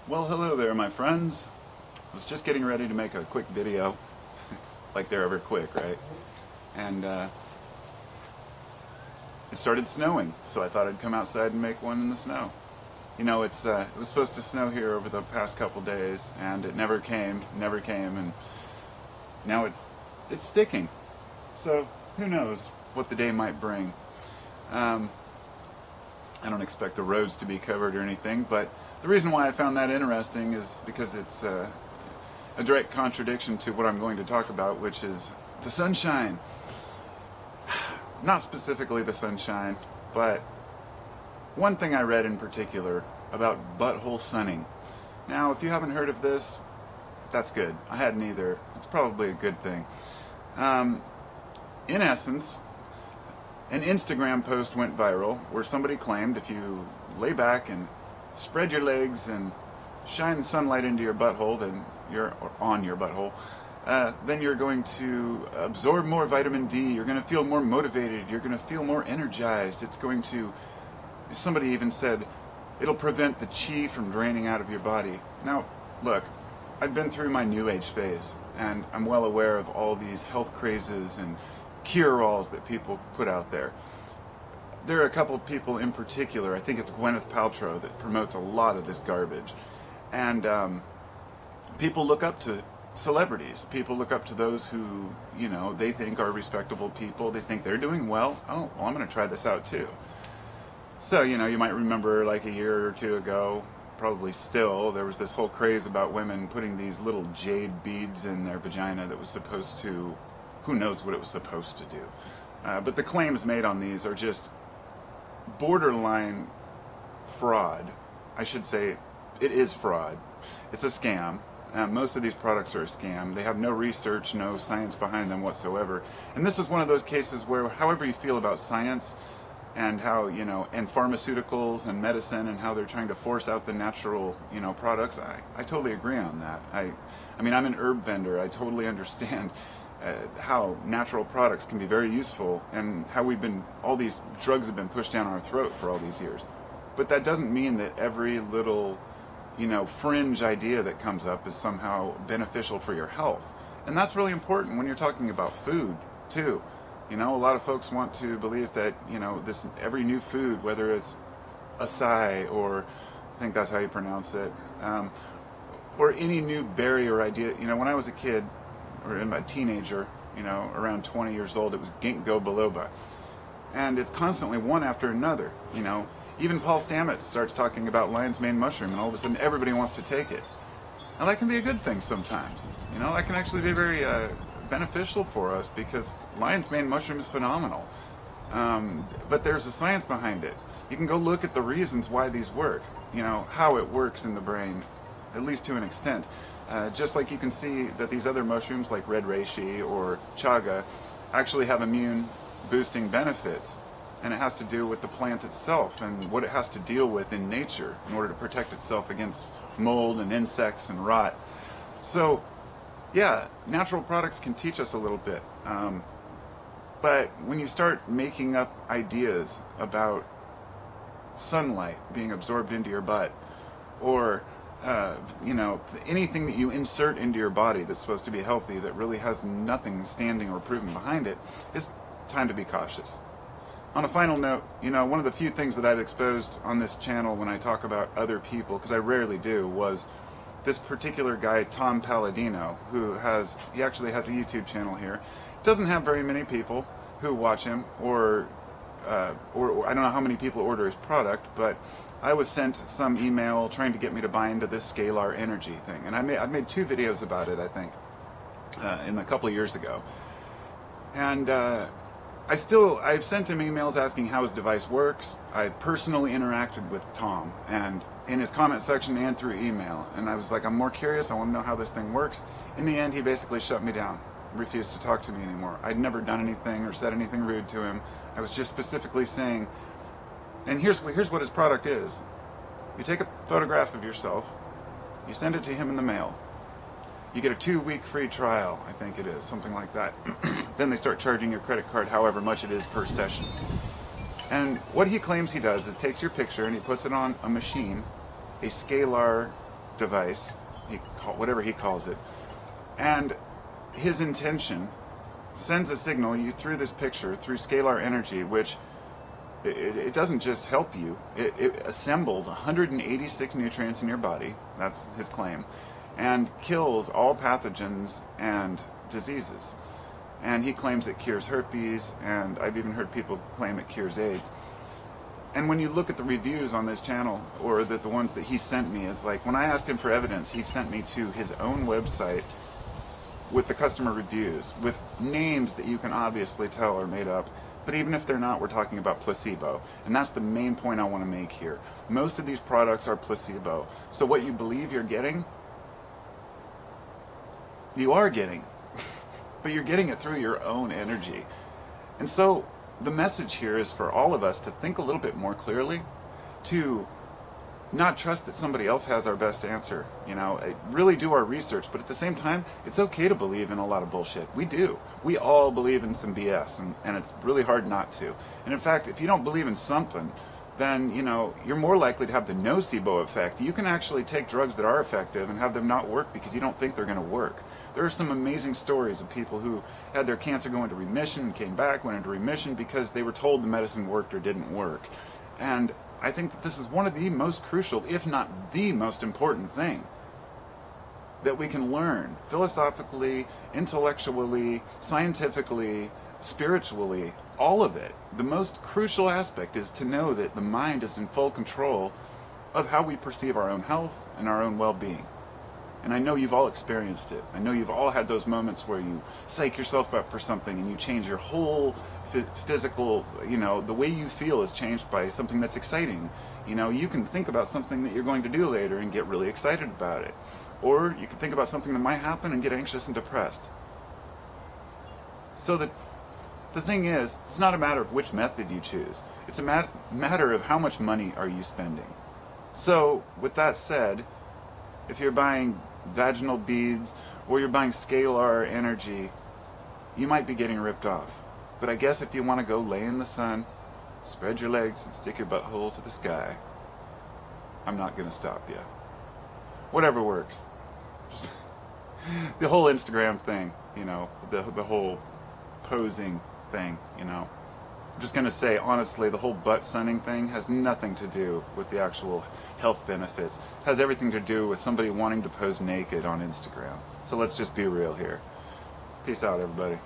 Well, hello there, my friends. I was just getting ready to make a quick video, like they're ever quick, right? And it started snowing, so I thought I'd come outside and make one in the snow. You know, it was supposed to snow here over the past couple days, and it never came, and now it's sticking. So who knows what the day might bring? Um, I don't expect the roads to be covered or anything, but the reason why I found that interesting is because it's a direct contradiction to what I'm going to talk about, which is the sunshine. Not specifically the sunshine, but one thing I read in particular about butthole sunning. Now, if you haven't heard of this, that's good. I hadn't either. It's probably a good thing. In essence, an Instagram post went viral where somebody claimed if you lay back and spread your legs and shine the sunlight into your butthole, or on your butthole, then you're going to absorb more vitamin D. You're going to feel more motivated. You're going to feel more energized. It's going to, somebody even said, it'll prevent the chi from draining out of your body. Now, look, I've been through my new age phase, and I'm well aware of all these health crazes and cure-alls that people put out there. There are a couple of people in particular, I think it's Gwyneth Paltrow, that promotes a lot of this garbage. And people look up to celebrities. People look up to those who, you know, they think are respectable people. They think they're doing well. Oh, well, I'm going to try this out too. So, you know, you might remember like a year or two ago, probably still, there was this whole craze about women putting these little jade beads in their vagina that was supposed to, who knows what it was supposed to do. But the claims made on these are just borderline fraud. I should say it is fraud. It's a scam. Most of these products are a scam. They have no research, no science behind them whatsoever. And this is one of those cases where, however you feel about science and how, you know, and pharmaceuticals and medicine and how they're trying to force out the natural, you know, products, I totally agree on that. I mean, I'm an herb vendor. I totally understand how natural products can be very useful and how all these drugs have been pushed down our throat for all these years. But that doesn't mean that every little, you know, fringe idea that comes up is somehow beneficial for your health. And that's really important when you're talking about food, too. You know, a lot of folks want to believe that, you know, every new food, whether it's acai, or I think that's how you pronounce it, or any new berry or idea. You know, when I was a kid, or a teenager, you know, around 20 years old, it was ginkgo biloba. And it's constantly one after another, you know. Even Paul Stamets starts talking about lion's mane mushroom, and all of a sudden everybody wants to take it. And that can be a good thing sometimes. You know, that can actually be very beneficial for us, because lion's mane mushroom is phenomenal. But there's a science behind it. You can go look at the reasons why these work, you know, how it works in the brain, at least to an extent. Just like you can see that these other mushrooms like red reishi or chaga actually have immune boosting benefits. And it has to do with the plant itself and what it has to deal with in nature in order to protect itself against mold and insects and rot. So, yeah, natural products can teach us a little bit. But when you start making up ideas about sunlight being absorbed into your butt, or you know, anything that you insert into your body that's supposed to be healthy that really has nothing standing or proven behind it, it's time to be cautious. On a final note, you know, one of the few things that I've exposed on this channel when I talk about other people, because I rarely do, was this particular guy, Tom Palladino, he actually has a YouTube channel here. Doesn't have very many people who watch him, or I don't know how many people order his product, but I was sent some email trying to get me to buy into this scalar energy thing. And I've made 2 videos about it, I think, in a couple of years ago. And I've sent him emails asking how his device works. I personally interacted with Tom, and in his comment section and through email. And I was like, I'm more curious, I want to know how this thing works. In the end, he basically shut me down, refused to talk to me anymore. I'd never done anything or said anything rude to him. I was just specifically saying, and here's what his product is. You take a photograph of yourself, you send it to him in the mail. You get a 2-week free trial, I think it is, something like that. Then they start charging your credit card however much it is per session. And what he claims he does is takes your picture and he puts it on a machine, a scalar device, whatever he calls it, and his intention sends a signal you through this picture, through scalar energy, which it doesn't just help you, it assembles 186 nutrients in your body, that's his claim, and kills all pathogens and diseases. And he claims it cures herpes, and I've even heard people claim it cures AIDS. And when you look at the reviews on this channel, or the ones that he sent me, is like, when I asked him for evidence, he sent me to his own website with the customer reviews, with names that you can obviously tell are made up. But even if they're not, we're talking about placebo. And that's the main point I want to make here. Most of these products are placebo. So what you believe you're getting, you are getting. But you're getting it through your own energy. And so the message here is for all of us to think a little bit more clearly, to not trust that somebody else has our best answer, really do our research, but at the same time, it's okay to believe in a lot of bullshit. We do. We all believe in some BS, and it's really hard not to. And in fact, if you don't believe in something, then, you're more likely to have the nocebo effect. You can actually take drugs that are effective and have them not work because you don't think they're going to work. There are some amazing stories of people who had their cancer go into remission and came back, went into remission because they were told the medicine worked or didn't work. And I think that this is one of the most crucial, if not the most important thing that we can learn philosophically, intellectually, scientifically, spiritually, all of it. The most crucial aspect is to know that the mind is in full control of how we perceive our own health and our own well-being. And I know you've all experienced it. I know you've all had those moments where you psych yourself up for something and you change your whole physical, the way you feel is changed by something that's exciting. You can think about something that you're going to do later and get really excited about it. Or you can think about something that might happen and get anxious and depressed. So the thing is, it's not a matter of which method you choose. It's a matter of how much money are you spending. So, with that said, if you're buying vaginal beads or you're buying scalar energy, you might be getting ripped off. But I guess if you want to go lay in the sun, spread your legs and stick your butthole to the sky, I'm not going to stop you. Whatever works. Just the whole Instagram thing, the whole posing thing, I'm just going to say, honestly, the whole butt sunning thing has nothing to do with the actual health benefits. It has everything to do with somebody wanting to pose naked on Instagram. So let's just be real here. Peace out, everybody.